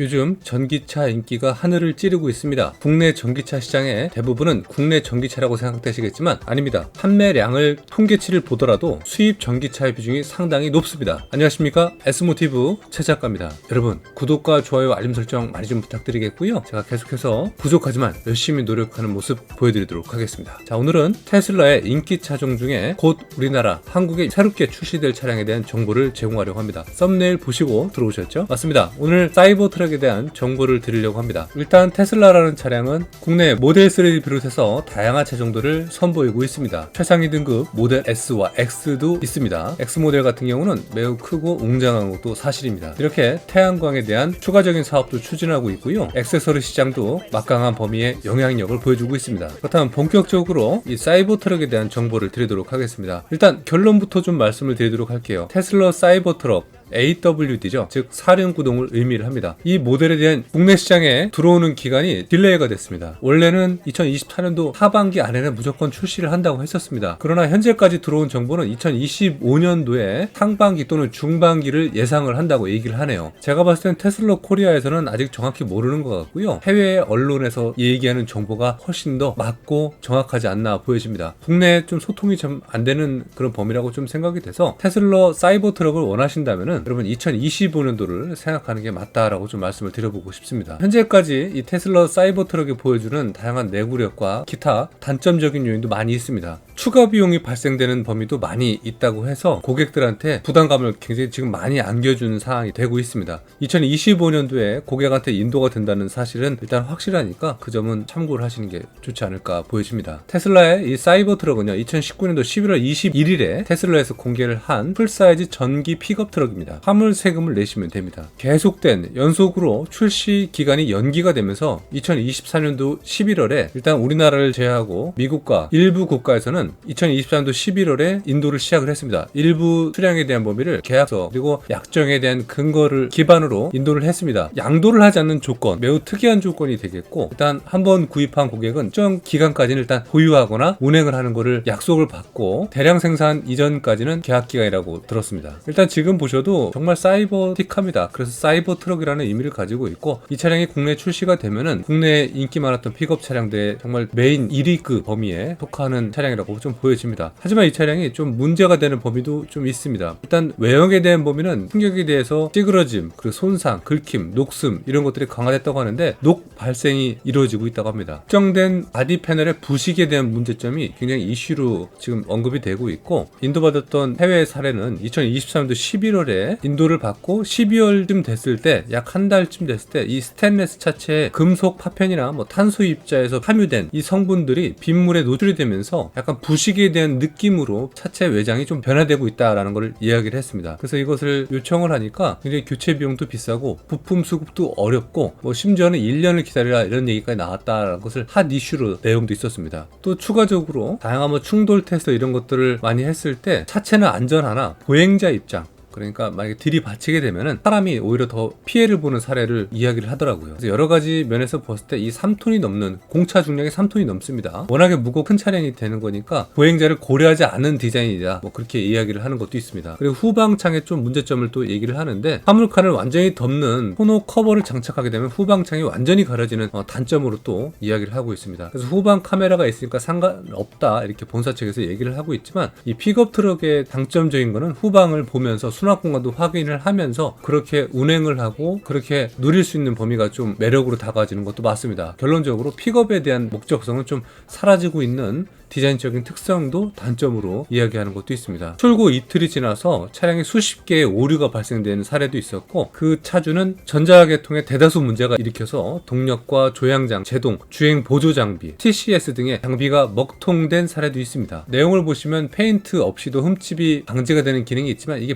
요즘 전기차 인기가 하늘을 찌르고 있습니다. 국내 전기차 시장의 대부분은 국내 전기차라고 생각되시겠지만 아닙니다. 판매량을 통계치를 보더라도 수입 전기차의 비중이 상당히 높습니다. 안녕하십니까, S모티브 최 작가입니다. 여러분, 구독과 좋아요, 알림 설정 많이 좀 부탁드리겠고요. 제가 계속해서 부족하지만 열심히 노력하는 모습 보여드리도록 하겠습니다. 자, 오늘은 테슬라의 인기 차종 중에 곧 우리나라 한국에 새롭게 출시될 차량에 대한 정보를 제공하려고 합니다. 썸네일 보시고 들어오셨죠? 맞습니다. 오늘 사이버 트럭에 대한 정보를 드리려고 합니다. 일단 테슬라라는 차량은 국내 모델 3를 비롯해서 다양한 차종들을 선보이고 있습니다. 최상위 등급 모델 S와 X도 있습니다. X 모델 같은 경우는 매우 크고 웅장한 것도 사실입니다. 이렇게 태양광에 대한 추가적인 사업도 추진하고 있고요. 액세서리 시장도 막강한 범위의 영향력을 보여주고 있습니다. 그렇다면 본격적으로 이 사이버 트럭에 대한 정보를 드리도록 하겠습니다. 일단 결론부터 좀 말씀을 드리도록 할게요. 테슬라 사이버 트럭 AWD죠. 즉 사륜구동을 의미를 합니다. 이 모델에 대한 국내 시장에 들어오는 기간이 딜레이가 됐습니다. 원래는 2024년도 하반기 안에는 무조건 출시를 한다고 했었습니다. 그러나 현재까지 들어온 정보는 2025년도에 상반기 또는 중반기를 예상을 한다고 얘기를 하네요. 제가 봤을 땐 테슬라 코리아에서는 아직 정확히 모르는 것 같고요. 해외 언론에서 얘기하는 정보가 훨씬 더 맞고 정확하지 않나 보여집니다. 국내에 좀 소통이 좀 안 되는 그런 범위라고 좀 생각이 돼서 테슬라 사이버 트럭을 원하신다면은 여러분 2025년도를 생각하는 게 맞다라고 좀 말씀을 드려보고 싶습니다. 현재까지 이 테슬라 사이버 트럭이 보여주는 다양한 내구력과 기타 단점적인 요인도 많이 있습니다. 추가 비용이 발생되는 범위도 많이 있다고 해서 고객들한테 부담감을 굉장히 지금 많이 안겨주는 상황이 되고 있습니다. 2025년도에 고객한테 인도가 된다는 사실은 일단 확실하니까 그 점은 참고를 하시는 게 좋지 않을까 보여집니다. 테슬라의 이 사이버 트럭은요, 2019년도 11월 21일에 테슬라에서 공개를 한 풀사이즈 전기 픽업 트럭입니다. 화물 세금을 내시면 됩니다. 계속된 연속으로 출시 기간이 연기가 되면서 2024년도 11월에 일단 우리나라를 제외하고 미국과 일부 국가에서는 2024년도 11월에 인도를 시작을 했습니다. 일부 수량에 대한 범위를 계약서 그리고 약정에 대한 근거를 기반으로 인도를 했습니다. 양도를 하지 않는 조건, 매우 특이한 조건이 되겠고, 일단 한번 구입한 고객은 일정 기간까지는 일단 보유하거나 운행을 하는 것을 약속을 받고 대량 생산 이전까지는 계약 기간이라고 들었습니다. 일단 지금 보셔도 정말 사이버틱합니다. 그래서 사이버 트럭이라는 의미를 가지고 있고, 이 차량이 국내 출시가 되면은 국내에 인기 많았던 픽업 차량들의 정말 메인 1위급 범위에 속하는 차량이라고 좀 보여집니다. 하지만 이 차량이 좀 문제가 되는 범위도 좀 있습니다. 일단 외형에 대한 범위는 충격에 대해서 찌그러짐, 그리고 손상, 긁힘, 녹슨 이런 것들이 강화됐다고 하는데 녹 발생이 이루어지고 있다고 합니다. 특정된 바디 패널의 부식에 대한 문제점이 굉장히 이슈로 지금 언급이 되고 있고, 인도받았던 해외 사례는 2023년도 11월에 인도를 받고 12월쯤 됐을 때, 약 한 달쯤 됐을 때 이 스테인레스 차체에 금속 파편이나 탄소 입자에서 함유된 이 성분들이 빗물에 노출이 되면서 약간 부식에 대한 느낌으로 차체 외장이 좀 변화되고 있다라는 걸 이야기를 했습니다. 그래서 이것을 요청을 하니까 굉장히 교체 비용도 비싸고 부품 수급도 어렵고 심지어는 1년을 기다리라 이런 얘기까지 나왔다라는 것을 핫 이슈로 내용도 있었습니다. 또 추가적으로 다양한 충돌 테스트 이런 것들을 많이 했을 때 차체는 안전하나 보행자 입장, 그러니까 만약에 들이받치게 되면은 사람이 오히려 더 피해를 보는 사례를 이야기를 하더라고요. 그래서 여러 가지 면에서 봤을 때 이 3톤이 넘는, 공차 중량이 3톤이 넘습니다. 워낙에 무겁고 큰 차량이 되는 거니까 보행자를 고려하지 않은 디자인이다, 그렇게 이야기를 하는 것도 있습니다. 그리고 후방창에 좀 문제점을 또 얘기를 하는데, 화물칸을 완전히 덮는 토너 커버를 장착하게 되면 후방창이 완전히 가려지는 단점으로 또 이야기를 하고 있습니다. 그래서 후방 카메라가 있으니까 상관없다 이렇게 본사 측에서 얘기를 하고 있지만, 이 픽업 트럭의 장점적인 거는 후방을 보면서 수납 공간도 확인을 하면서 그렇게 운행을 하고 그렇게 누릴 수 있는 범위가 좀 매력으로 다가지는 것도 맞습니다. 결론적으로 픽업에 대한 목적성은 좀 사라지고 있는 디자인적인 특성도 단점으로 이야기하는 것도 있습니다. 출고 이틀이 지나서 차량에 수십 개의 오류가 발생되는 사례도 있었고, 그 차주는 전자계통에 대다수 문제가 일으켜서 동력과 조향장, 제동, 주행 보조 장비, TCS 등의 장비가 먹통된 사례도 있습니다. 내용을 보시면 페인트 없이도 흠집이 방지가 되는 기능이 있지만, 이게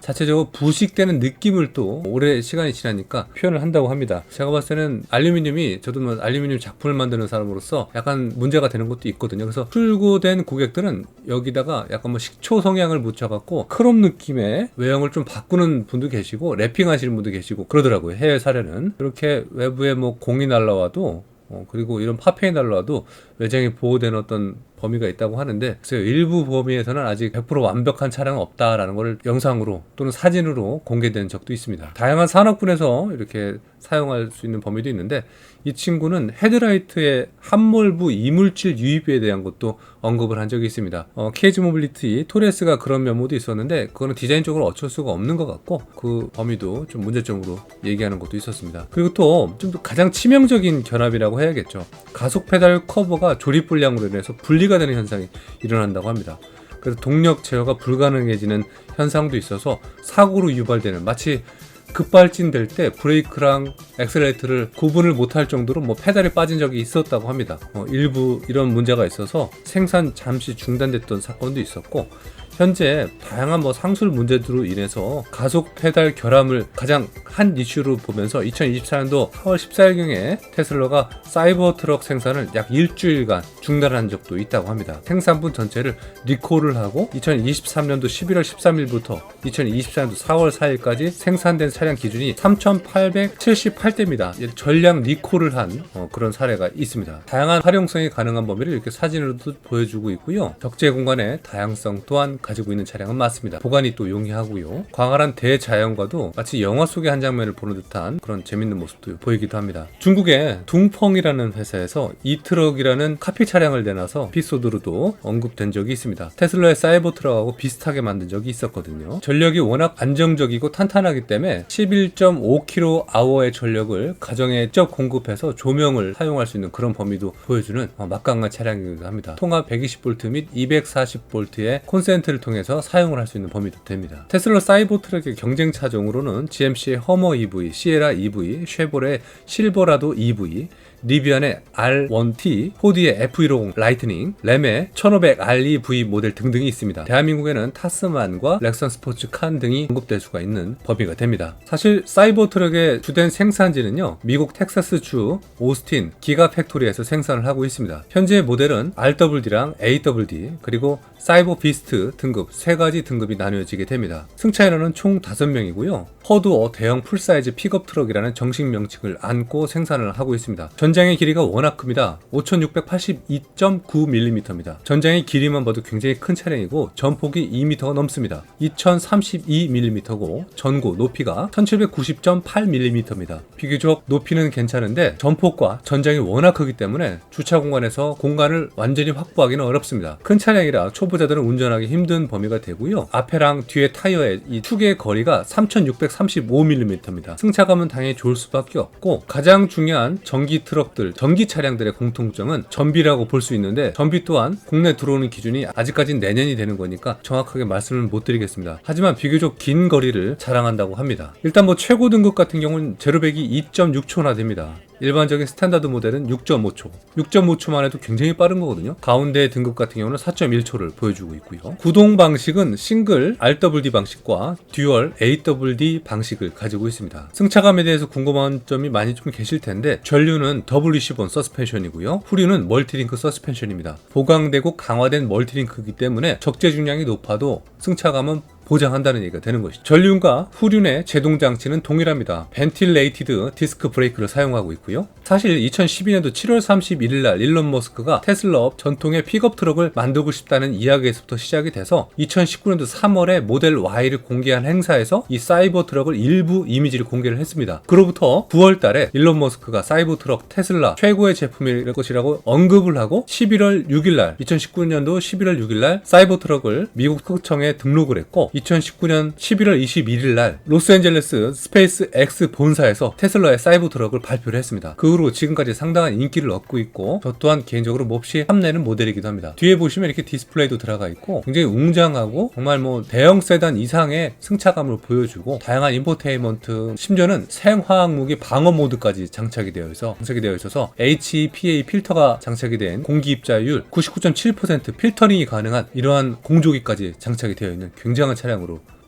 자체적으로 부식되는 느낌을 또 오래 시간이 지나니까 표현을 한다고 합니다. 제가 봤을 때는 알루미늄이, 저도 알루미늄 작품을 만드는 사람으로서 약간 문제가 되는 것도 있거든요. 그래서 출고된 고객들은 여기다가 약간 식초 성향을 묻혀갖고 크롬 느낌의 외형을 좀 바꾸는 분도 계시고 래핑 하시는 분도 계시고 그러더라고요. 해외 사례는. 이렇게 외부에 공이 날라와도 그리고 이런 파편이 날라와도 외장이 보호되는 어떤 범위가 있다고 하는데, 그래서 일부 범위에서는 아직 100% 완벽한 차량은 없다라는 걸 영상으로 또는 사진으로 공개된 적도 있습니다. 다양한 산업군에서 이렇게 사용할 수 있는 범위도 있는데, 이 친구는 헤드라이트의 함몰부 이물질 유입에 대한 것도 언급을 한 적이 있습니다. KG 모빌리티 토레스가 그런 면모도 있었는데, 그거는 디자인적으로 어쩔 수가 없는 것 같고, 그 범위도 좀 문제점으로 얘기하는 것도 있었습니다. 그리고 또 좀 가장 치명적인 결합이라고 해야겠죠. 가속 페달 커버가 조립 불량으로 인해서 분리가 되는 현상이 일어난다고 합니다. 그래서 동력 제어가 불가능해지는 현상도 있어서 사고로 유발되는, 마치 급발진 될 때 브레이크랑 엑셀레이터를 구분을 못할 정도로 페달이 빠진 적이 있었다고 합니다. 일부 이런 문제가 있어서 생산 잠시 중단됐던 사건도 있었고, 현재 다양한 상술 문제들로 인해서 가속 페달 결함을 가장 한 이슈로 보면서 2024년도 4월 14일경에 테슬라가 사이버 트럭 생산을 약 일주일간 중단한 적도 있다고 합니다. 생산분 전체를 리콜을 하고 2023년도 11월 13일부터 2024년도 4월 4일까지 생산된 차량 기준이 3,878대입니다. 전량 리콜을 한 그런 사례가 있습니다. 다양한 활용성이 가능한 범위를 이렇게 사진으로도 보여주고 있고요. 적재 공간의 다양성 또한 가지고 있는 차량은 맞습니다. 보관이 또 용이하고요. 광활한 대자연과도 마치 영화 속의 한 장면을 보는 듯한 그런 재밌는 모습도 보이기도 합니다. 중국의 둥펑이라는 회사에서 이트럭이라는 카피 차량을 내놔서 에피소드로도 언급된 적이 있습니다. 테슬라의 사이버 트럭하고 비슷하게 만든 적이 있었거든요. 전력이 워낙 안정적이고 탄탄하기 때문에 11.5kWh의 전력을 가정에 직접 공급해서 조명을 사용할 수 있는 그런 범위도 보여주는 막강한 차량이기도 합니다. 통합 120V 및 240V의 콘센트를 통해서 사용을 할 수 있는 범위도 됩니다. 테슬라 사이버 트럭의 경쟁 차종으로는 GMC의 허머 EV, 시에라 EV, 쉐보레 실버라도 EV, 리비안의 R1T, 포디의 F150 라이트닝, 램의 1500REV 모델 등등이 있습니다. 대한민국에는 타스만과 렉선 스포츠 칸 등이 언급될 수가 있는 범위가 됩니다. 사실 사이버 트럭의 주된 생산지는요, 미국 텍사스주 오스틴 기가 팩토리에서 생산을 하고 있습니다. 현재 모델은 RWD랑 AWD 그리고 사이버 비스트 등급 3가지 등급이 나뉘어지게 됩니다. 승차 인원은 총 5명이고요. 허드어 대형 풀사이즈 픽업 트럭이라는 정식 명칭을 안고 생산을 하고 있습니다. 전장의 길이가 워낙 큽니다. 5682.9mm입니다. 전장의 길이만 봐도 굉장히 큰 차량이고 전폭이 2m가 넘습니다. 2032mm고 전고 높이가 1790.8mm입니다. 비교적 높이는 괜찮은데 전폭과 전장이 워낙 크기 때문에 주차 공간에서 공간을 완전히 확보하기는 어렵습니다. 큰 차량이라 초보자들은 운전하기 힘든 범위가 되고요. 앞에랑 뒤에 타이어의 이 축의 거리가 3635mm입니다. 승차감은 당연히 좋을 수밖에 없고, 가장 중요한 전기 트럭들, 전기 차량들의 공통점은 전비라고 볼 수 있는데, 전비 또한 국내 들어오는 기준이 아직까지는 내년이 되는 거니까 정확하게 말씀을 못 드리겠습니다. 하지만 비교적 긴 거리를 자랑한다고 합니다. 일단 최고 등급 같은 경우는 제로백이 2.6초나 됩니다. 일반적인 스탠다드 모델은 6.5초. 6.5초만 해도 굉장히 빠른 거거든요. 가운데 등급 같은 경우는 4.1초를 보여주고 있고요. 구동 방식은 싱글 RWD 방식과 듀얼 AWD 방식을 가지고 있습니다. 승차감에 대해서 궁금한 점이 많이 좀 계실 텐데, 전류는 WC1 서스펜션이고요. 후륜은 멀티링크 서스펜션입니다. 보강되고 강화된 멀티링크이기 때문에 적재 중량이 높아도 승차감은 보장한다는 얘기가 되는 것이죠. 전륜과 후륜의 제동 장치는 동일합니다. 벤틸레이티드 디스크 브레이크를 사용하고 있고요. 사실 2012년도 7월 31일 날 일론 머스크가 테슬라업 전통의 픽업 트럭을 만들고 싶다는 이야기에서부터 시작이 돼서 2019년도 3월에 모델 Y를 공개한 행사에서 이 사이버 트럭을 일부 이미지를 공개를 했습니다. 그로부터 9월 달에 일론 머스크가 사이버 트럭 테슬라 최고의 제품일 것이라고 언급을 하고 11월 6일 날 2019년도 11월 6일 날 사이버 트럭을 미국 특허청에 등록을 했고, 2019년 11월 21일 날 로스앤젤레스 스페이스 X 본사에서 테슬라의 사이버 트럭을 발표를 했습니다. 그 후로 지금까지 상당한 인기를 얻고 있고, 저 또한 개인적으로 몹시 탐내는 모델이기도 합니다. 뒤에 보시면 이렇게 디스플레이도 들어가 있고 굉장히 웅장하고 정말 대형 세단 이상의 승차감을 보여주고, 다양한 인포테인먼트, 심지어는 생화학 무기 방어 모드까지 장착이 되어 있어서 HEPA 필터가 장착이 된 공기 입자율 99.7% 필터링이 가능한 이러한 공조기까지 장착이 되어 있는 굉장한 차량으로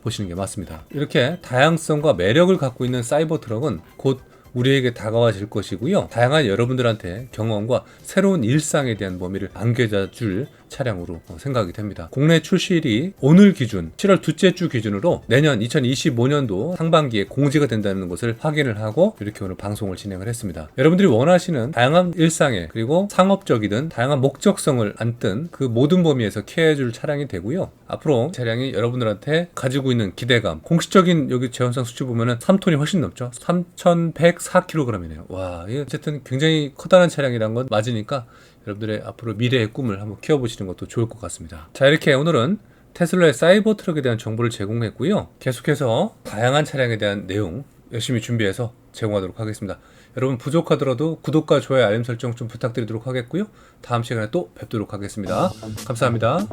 보시는 게 맞습니다. 이렇게 다양성과 매력을 갖고 있는 사이버 트럭은 곧 우리에게 다가와질 것이고요. 다양한 여러분들한테 경험과 새로운 일상에 대한 범위를 안겨줄 차량으로 생각이 됩니다. 국내 출시일이 오늘 기준 7월 둘째 주 기준으로 내년 2025년도 상반기에 공지가 된다는 것을 확인을 하고 이렇게 오늘 방송을 진행을 했습니다. 여러분들이 원하시는 다양한 일상에 그리고 상업적이든 다양한 목적성을 안든 그 모든 범위에서 케어해줄 차량이 되고요. 앞으로 차량이 여러분들한테 가지고 있는 기대감, 공식적인 여기 제원상 수치 보면은 3톤이 훨씬 넘죠. 3,104kg이네요. 와, 이게 어쨌든 굉장히 커다란 차량이란 건 맞으니까 여러분들의 앞으로 미래의 꿈을 한번 키워보시는 것도 좋을 것 같습니다. 자, 이렇게 오늘은 테슬라의 사이버 트럭에 대한 정보를 제공했고요. 계속해서 다양한 차량에 대한 내용 열심히 준비해서 제공하도록 하겠습니다. 여러분 부족하더라도 구독과 좋아요, 알림 설정 좀 부탁드리도록 하겠고요. 다음 시간에 또 뵙도록 하겠습니다. 감사합니다.